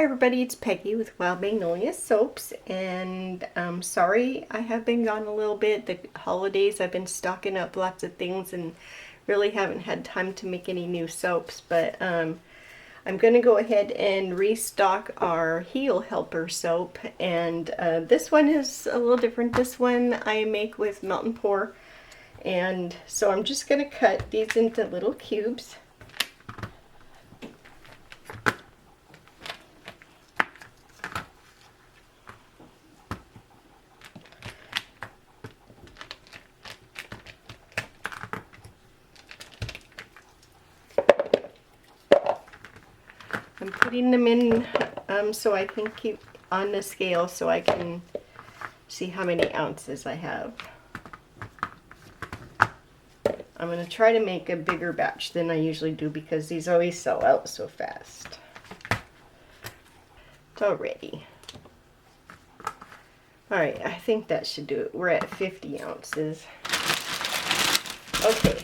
everybody, it's Peggy with Wild Magnolia Soaps, and sorry I have been gone a little bit. The holidays I've been stocking up lots of things and really haven't had time to make any new soaps, but I'm going to go ahead and restock our Heel Helper soap, and this one is a little different. This one I make with Melt and Pour, and so I'm just going to cut these into little cubes. I'm putting them in so I can keep on the scale so I can see how many ounces I have. I'm going to try to make a bigger batch than I usually do because these always sell out so fast. It's all ready. Alright, I think that should do it. We're at 50 ounces. Okay.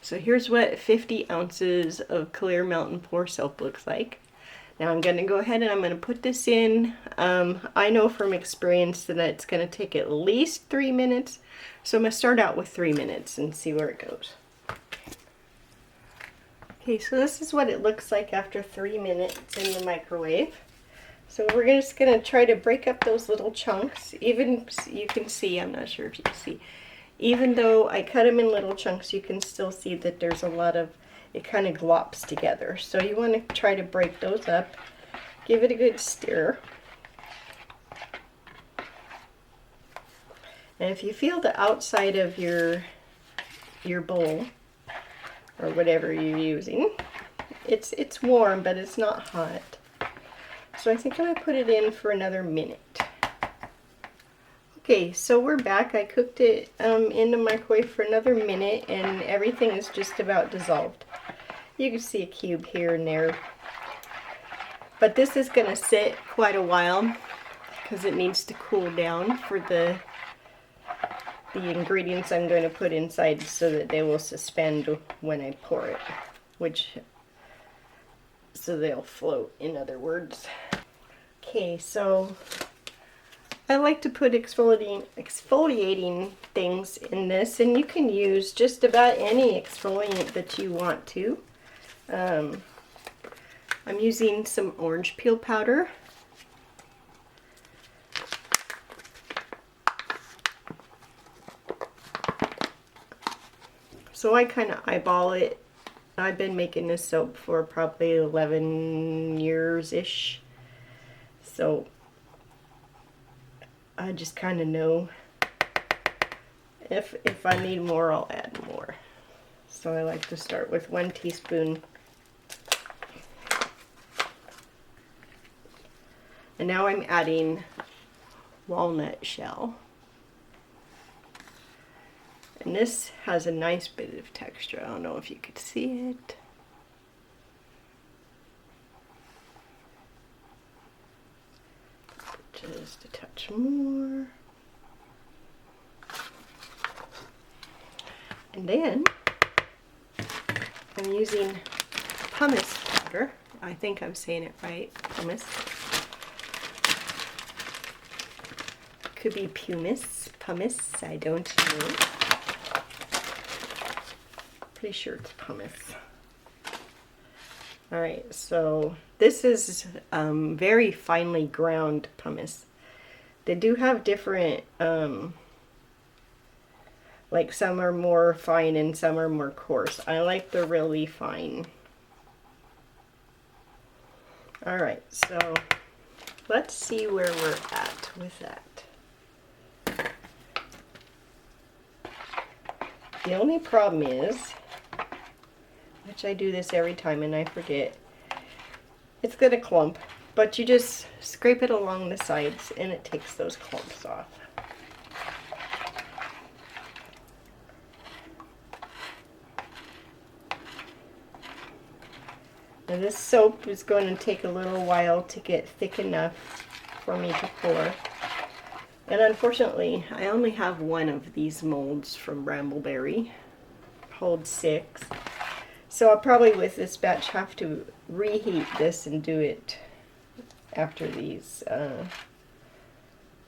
So here's what 50 ounces of clear Melt and Pour soap looks like. Now I'm going to go ahead and I'm going to put this in. I know from experience that it's going to take at least 3 minutes. So I'm going to start out with 3 minutes and see where it goes. Okay, so this is what it looks like after 3 minutes in the microwave. So we're just going to try to break up those little chunks. Even you can see, I'm not sure if you can see, even though I cut them in little chunks, you can still see that there's a lot of, it kind of glops together. So you want to try to break those up. Give it a good stir. And if you feel the outside of your bowl, or whatever you're using, it's warm, but it's not hot. So I think I'm going to put it in for another minute. Okay, so we're back. I cooked it in the microwave for another minute and everything is just about dissolved. You can see a cube here and there. But this is going to sit quite a while because it needs to cool down for the ingredients I'm going to put inside so that they will suspend when I pour it, so they'll float, in other words. Okay, so I like to put exfoliating things in this, and you can use just about any exfoliant that you want to. I'm using some orange peel powder. So I kind of eyeball it. I've been making this soap for probably 11 years-ish. So I just kind of know if I need more, I'll add more. So I like to start with 1 teaspoon. And now I'm adding walnut shell. And this has a nice bit of texture. I don't know if you could see it. Just a touch more. And then I'm using pumice powder. I think I'm saying it right. Pumice. Could be pumice. Pumice. I don't know. Pretty sure it's pumice. Alright, so this is very finely ground pumice. They do have different, like some are more fine and some are more coarse. I like the really fine. Alright, so let's see where we're at with that. The only problem is, which I do this every time and I forget, it's going to clump, but you just scrape it along the sides and it takes those clumps off. Now this soap is going to take a little while to get thick enough for me to pour. And unfortunately, I only have one of these molds from Brambleberry. Holds 6. So I'll probably with this batch have to reheat this and do it after these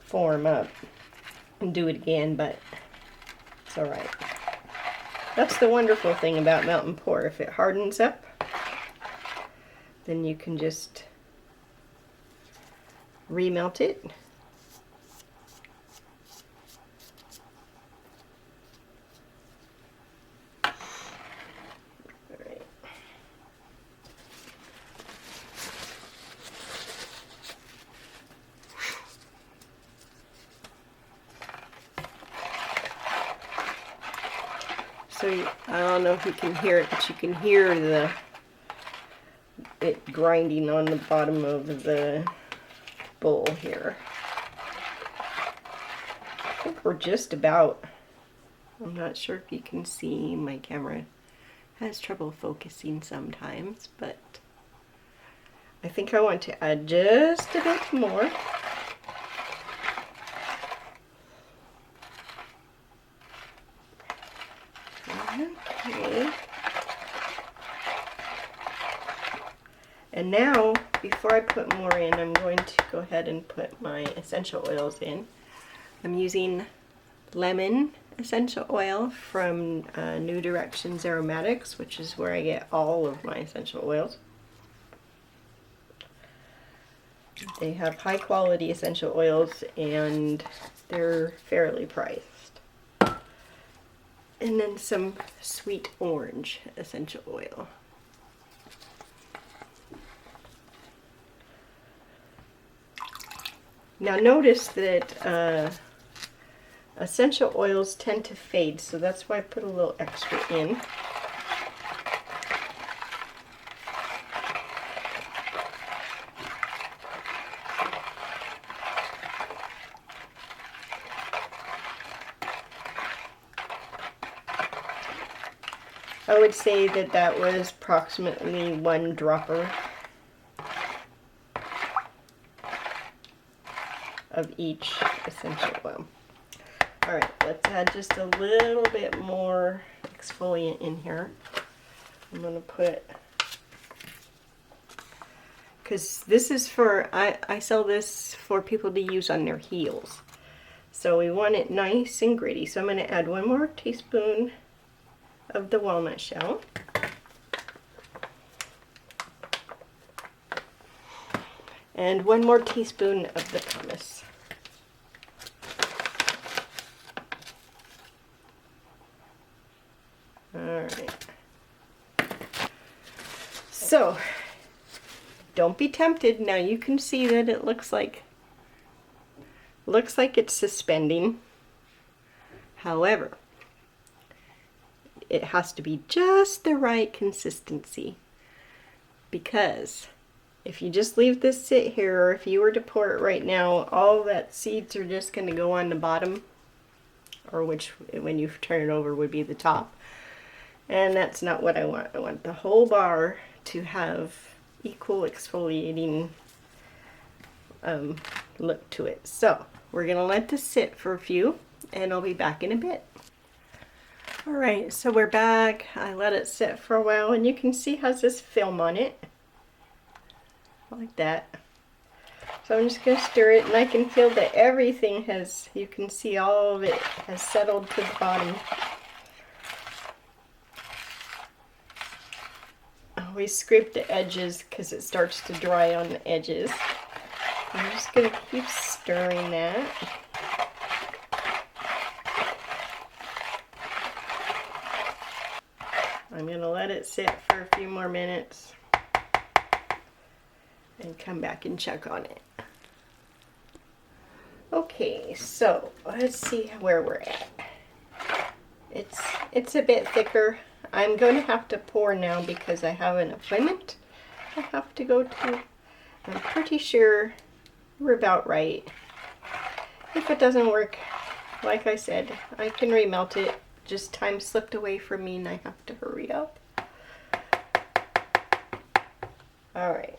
form up and do it again, but it's alright. That's the wonderful thing about melt and pour. If it hardens up, then you can just remelt it. Alright. So I don't know if you can hear it, but you can hear it grinding on the bottom of the bowl here. I think we're just about, I'm not sure if you can see, my camera has trouble focusing sometimes, but I think I want to add just a bit more. Okay. And now, before I put more in, I'm going to go ahead and put my essential oils in. I'm using lemon essential oil from New Directions Aromatics, which is where I get all of my essential oils. They have high quality essential oils and they're fairly priced. And then some sweet orange essential oil. Now notice that essential oils tend to fade, so that's why I put a little extra in. I would say that that was approximately 1 dropper of each essential oil. Alright, let's add just a little bit more exfoliant in here. I'm going to put, because this is for, I sell this for people to use on their heels. So we want it nice and gritty. So I'm going to add 1 more teaspoon of the walnut shell. And 1 more teaspoon of the pumice. Alright. So, don't be tempted. Now you can see that it looks like it's suspending. However, it has to be just the right consistency, because if you just leave this sit here, or if you were to pour it right now, all that seeds are just going to go on the bottom, or which when you turn it over would be the top, and that's not what I want. I want the whole bar to have equal exfoliating look to it. So we're going to let this sit for a few, and I'll be back in a bit. Alright, so we're back. I let it sit for a while, and you can see it has this film on it. Like that. So I'm just going to stir it, and I can feel that everything has, you can see all of it has settled to the bottom. I always scrape the edges because it starts to dry on the edges. I'm just going to keep stirring that. I'm going to let it sit for a few more minutes and come back and check on it. Okay, so let's see where we're at. It's a bit thicker. I'm going to have to pour now because I have an appointment I have to go to. I'm pretty sure we're about right. If it doesn't work, like I said, I can remelt it. Just time slipped away from me and I have to hurry up. Alright.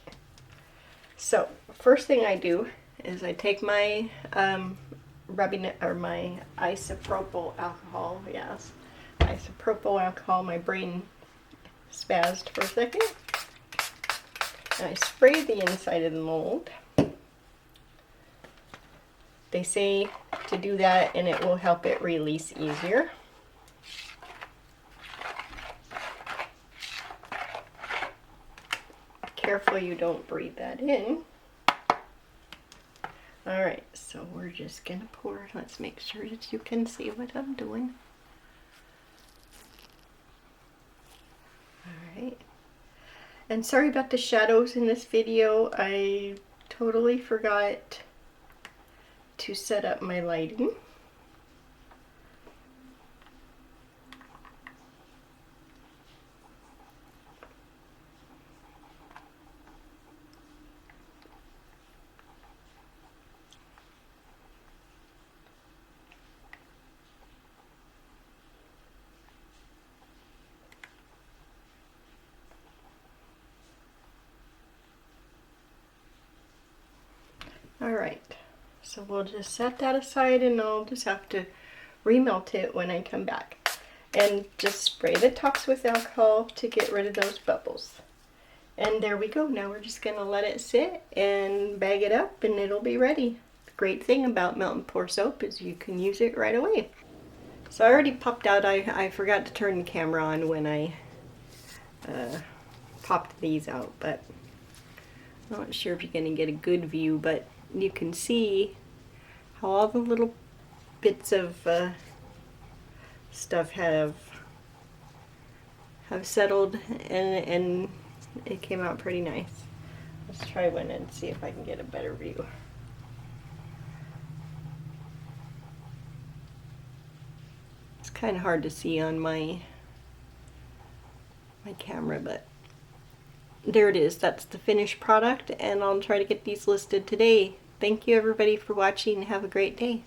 So, first thing I do is I take my my isopropyl alcohol, yes. Isopropyl alcohol, my brain spazzed for a second. And I spray the inside of the mold. And They say to do that and it will help it release easier. Careful you don't breathe that in. Alright, so we're just gonna pour. Let's make sure that you can see what I'm doing. Alright. And sorry about the shadows in this video. I totally forgot to set up my lighting. Alright, so we'll just set that aside and I'll just have to remelt it when I come back. And just spray the tops with alcohol to get rid of those bubbles. And there we go. Now we're just going to let it sit and bag it up and it'll be ready. The great thing about melt and pour soap is you can use it right away. So I already popped out. I forgot to turn the camera on when I popped these out, but I'm not sure if you're going to get a good view, but you can see how all the little bits of stuff have settled, and it came out pretty nice. Let's try one and see if I can get a better view. It's kind of hard to see on my camera, but there it is. That's the finished product, and I'll try to get these listed today. Thank you everybody for watching. Have a great day.